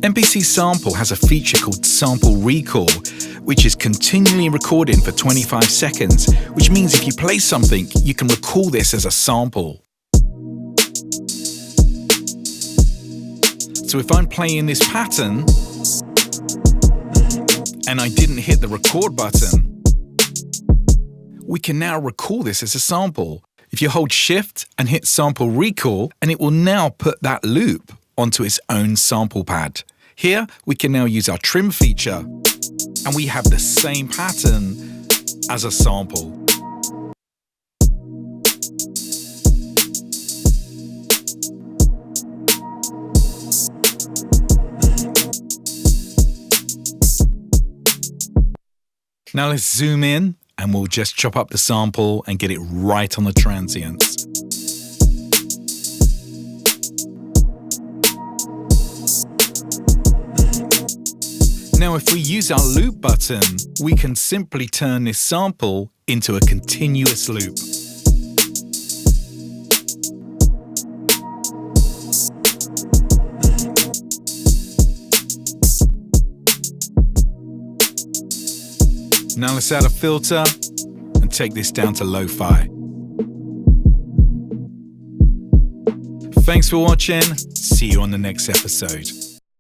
MPC Sample has a feature called Sample Recall, which is continually recording for 25 seconds, which means if you play something, you can recall this as a sample. So if I'm playing this pattern and I didn't hit the record button, we can now recall this as a sample. If you hold Shift and hit Sample Recall, and it will now put that loop onto its own sample pad. Here, we can now use our trim feature, and we have the same pattern as a sample. Now let's zoom in, and we'll just chop up the sample and get it right on the transients. Now if we use our loop button, we can simply turn this sample into a continuous loop. Now let's add a filter and take this down to lo-fi. Thanks for watching. See you on the next episode.